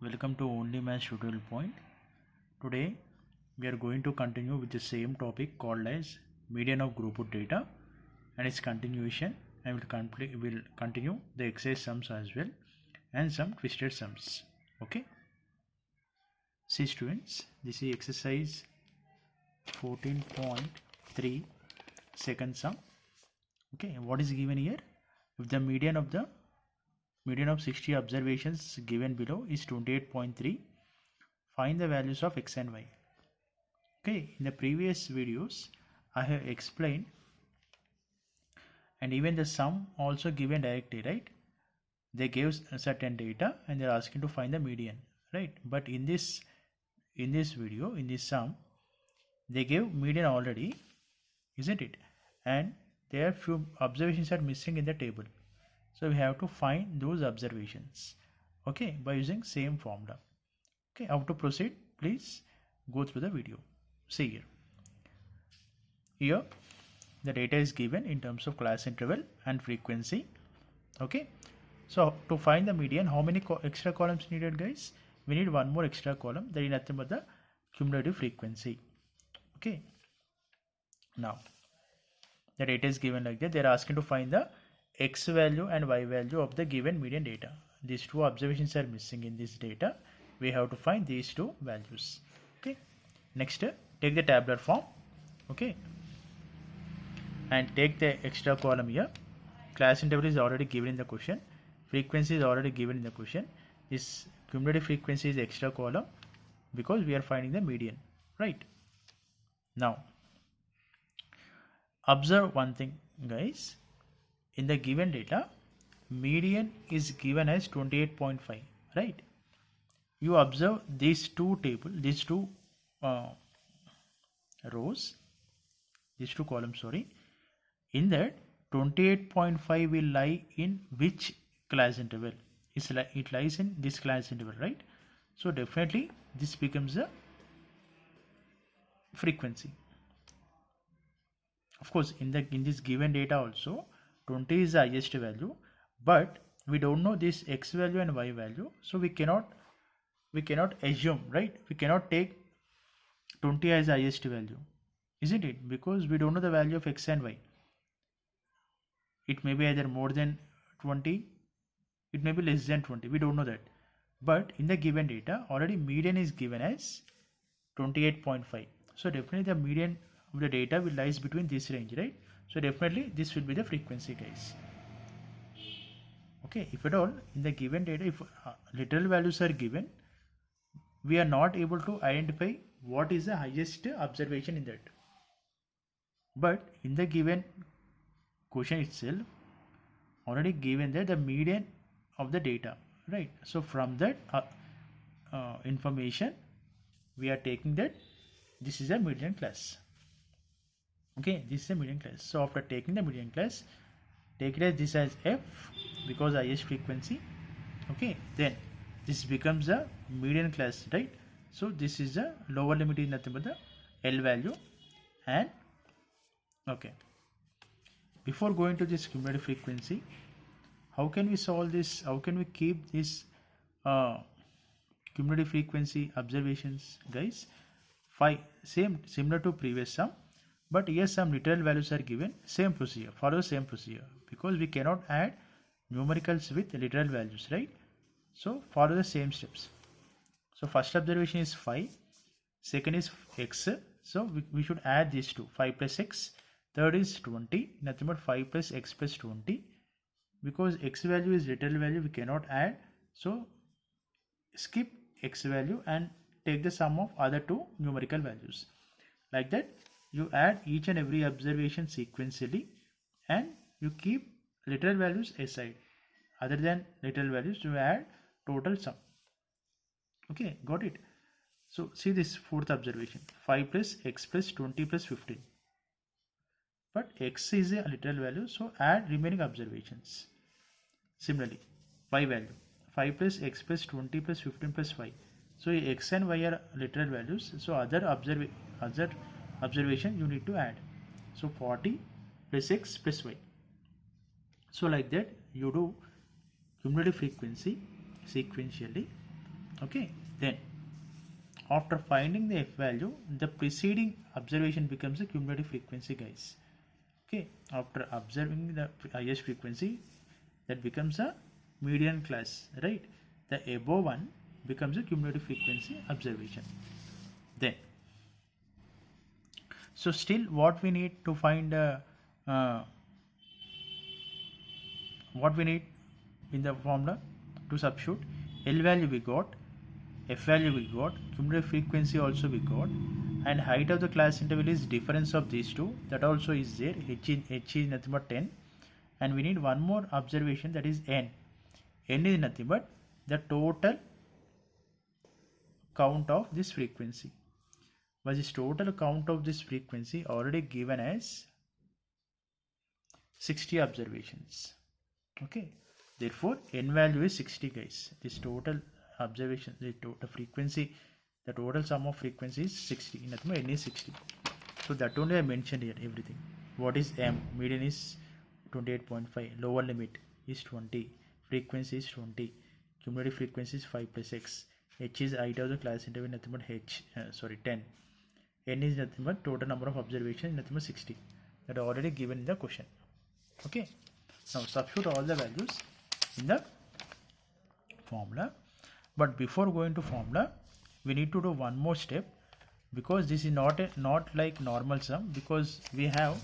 Welcome to Only Math Tutorial Point. Today we are going to continue with the same topic called as median of grouped data and its continuation, and will continue the exercise sums as well and some twisted sums. Okay. See students, this is exercise 14.3 second sum. Okay, what is given here? If the median of 60 observations given below is 28.3, find the values of x and y. Okay, in the previous videos I have explained, and even the sum also given directly, right? They gave certain data and they're asking to find the median, right? But in this video, in this sum, they gave median already, isn't it? And there are few observations are missing in the table, so we have to find those observations, okay, by using same formula. Okay, how to proceed? Please go through the video. See here the data is given in terms of class interval and frequency. Okay, so to find the median, how many extra columns needed, guys? We need one more extra column, that is nothing but the cumulative frequency. Okay, now the data is given like that. They are asking to find the x value and y value of the given median data. These two observations are missing in this data. We have to find these two values. Okay, next take the tabular form, okay, and take the extra column here. Class interval is already given in the question, frequency is already given in the question. This cumulative frequency is extra column because we are finding the median, right? Now observe one thing, guys. In the given data, median is given as 28.5, right? You observe these two rows, these two columns, sorry. In that, 28.5 will lie in which class interval? It lies in this class interval, right? So definitely this becomes a frequency. Of course, in this given data also 20 is the highest value, but we don't know this x value and y value, so we cannot assume, right? We cannot take 20 as the highest value, isn't it? Because we don't know the value of x and y. It may be either more than 20, it may be less than 20, we don't know that. But in the given data, already median is given as 28.5. So definitely the median of the data will lies between this range, right? So definitely this will be the frequency, guys. Okay, if at all in the given data, if literal values are given, we are not able to identify what is the highest observation in that. But in the given question itself, already given that the median of the data, right? So from that information, we are taking that this is a median class. Okay, this is a median class. So after taking the median class, take it as this as f because highest frequency. Okay, then this becomes a median class, right? So this is the lower limit is nothing but the L value. And okay, before going to this cumulative frequency, how can we solve this? How can we keep this cumulative frequency observations, guys? Similar to previous sum, but here some literal values are given. Same procedure, follow same procedure, because we cannot add numericals with literal values, right? So follow the same steps. So first observation is 5, second is x, so we should add these two, 5 plus x. Third is 20, nothing but 5 plus x plus 20. Because x value is literal value, we cannot add, so skip x value and take the sum of other two numerical values. Like that, you add each and every observation sequentially and you keep literal values aside. Other than literal values, you add total sum. Okay, got it? So see this fourth observation, 5 plus x plus 20 plus 15. But x is a literal value, so add remaining observations. Similarly, y value, 5 plus x plus 20 plus 15 plus 5. So x and y are literal values, so other observation you need to add. So 40 plus x plus y. So like that you do cumulative frequency sequentially Okay, then after finding the f value, the preceding observation becomes a cumulative frequency, guys. Okay, after observing the highest frequency, that becomes a median class, right? The above one becomes a cumulative frequency observation. Then, so still what we need to find uh, what we need in the formula to substitute L value we got, F value we got, cumulative frequency also we got, and height of the class interval is difference of these two, that also is there. H is nothing but 10, and we need one more observation, that is N. N is nothing but the total count of this frequency. Was this total count of this frequency already given as 60 observations. Okay, therefore N value is 60, guys. This total observation, the total frequency, the total sum of frequency is 60. Nothing but N is 60. So that only I mentioned here everything. What is M? Median is 28.5. Lower limit is 20. Frequency is 20. Cumulative frequency is 5 plus X. H is height of the class interval, nothing but 10. N is nothing but total number of observations, nothing but 60. That are already given in the question. Okay. Now substitute all the values in the formula. But before going to formula, we need to do one more step, because this is not like normal sum, because it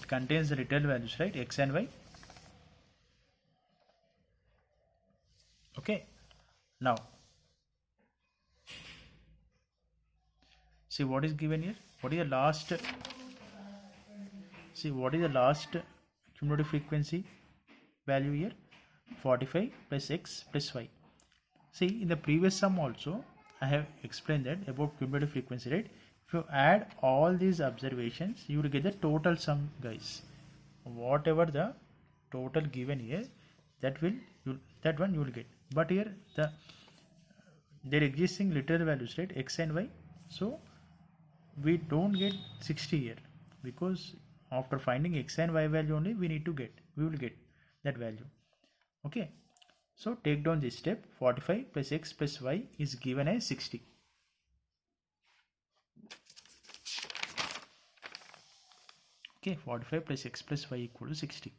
contains the real values, right? X and Y. Okay. Now see what is given here. What is the last? See what is the last cumulative frequency value here? 45 plus X plus Y. See, in the previous sum also I have explained that about cumulative frequency, right? If you add all these observations, you will get the total sum, guys. Whatever the total given here, that one you will get. But here there existing literal values, right? X and Y. So we don't get 60 here, because after finding X and Y value only we will get that value. Okay, so take down this step. 45 plus X plus Y is given as 60. Okay, 45 plus X plus Y equal to 60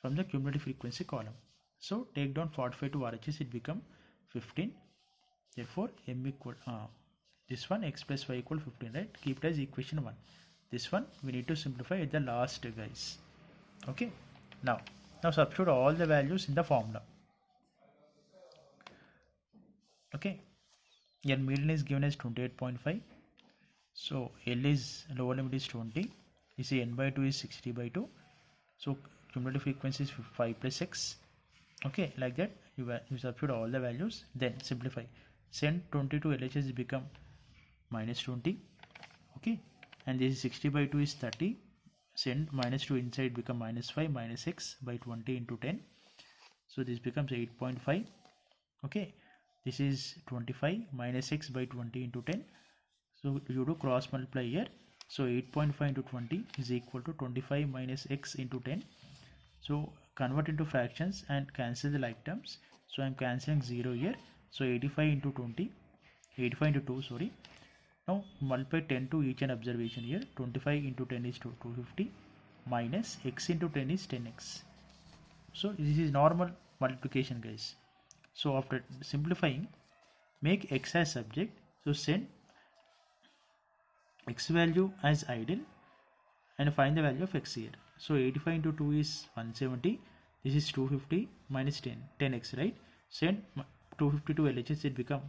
from the cumulative frequency column. So take down 45 to RHS, it become 15. Therefore M equal this one, X plus Y equal 15, right? Keep it as equation 1. This one we need to simplify at the last, guys. Okay, now substitute all the values in the formula. Okay, your median is given as 28.5. So L is lower limit is 20. You see N by 2 is 60 by 2. So cumulative frequency is 5 plus X. Okay, like that you substitute all the values, then simplify. Send 20 to LHS become minus 20. Okay, and this is 60 by 2 is 30. Send minus 2 inside, become minus 5 minus X by 20 into 10. So this becomes 8.5. Okay, this is 25 minus X by 20 into 10. So you do cross multiply here. So 8.5 into 20 is equal to 25 minus X into 10. So convert into fractions and cancel the like terms. So I am cancelling 0 here. So 85 into 2, sorry. Now multiply 10 to each and observation here. 25 into 10 is 250 minus X into 10 is 10X. So this is normal multiplication, guys. So after simplifying, make X as subject. So send X value as ideal and find the value of X here. So 85 into 2 is 170. This is 250 minus 10X, right? Send 250 to LHS, it become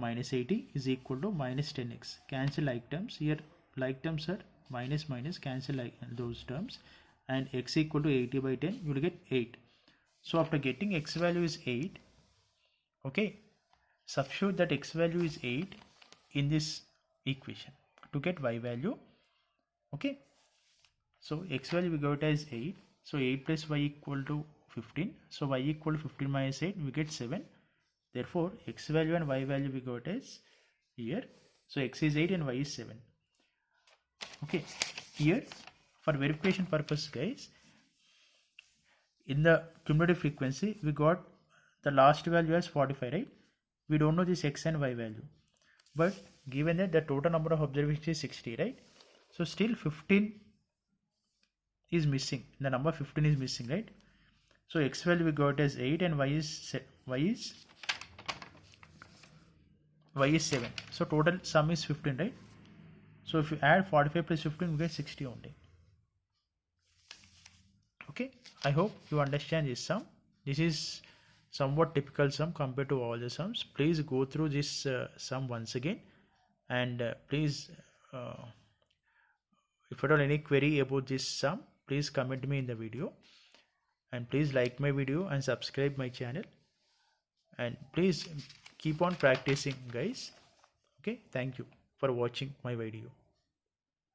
minus 80 is equal to minus 10X. Cancel like terms. Here like terms are minus, cancel like those terms, and X equal to 80 by 10, you will get 8. So after getting X value is 8, okay, substitute that X value is 8 in this equation to get Y value. Okay, so X value we got as 8. So 8 plus Y equal to 15. So Y equal to 15 minus 8, we get 7. Therefore X value and Y value we got as here. So X is 8 and Y is 7. Okay, here for verification purpose, guys, in the cumulative frequency, we got the last value as 45, right? We don't know this x and y value, but given that the total number of observations is 60, right? So still 15 is missing. The number 15 is missing, right? So x value we got as 8 and y is 7. So total sum is 15, right? So if you add 45 plus 15, we get 60 only. Okay, I hope you understand this sum. This is somewhat typical sum compared to all the sums. Please go through this sum once again, and please if at all any query about this sum, please comment me in the video, and please like my video and subscribe my channel, and please keep on practicing, guys. Okay, thank you for watching my video.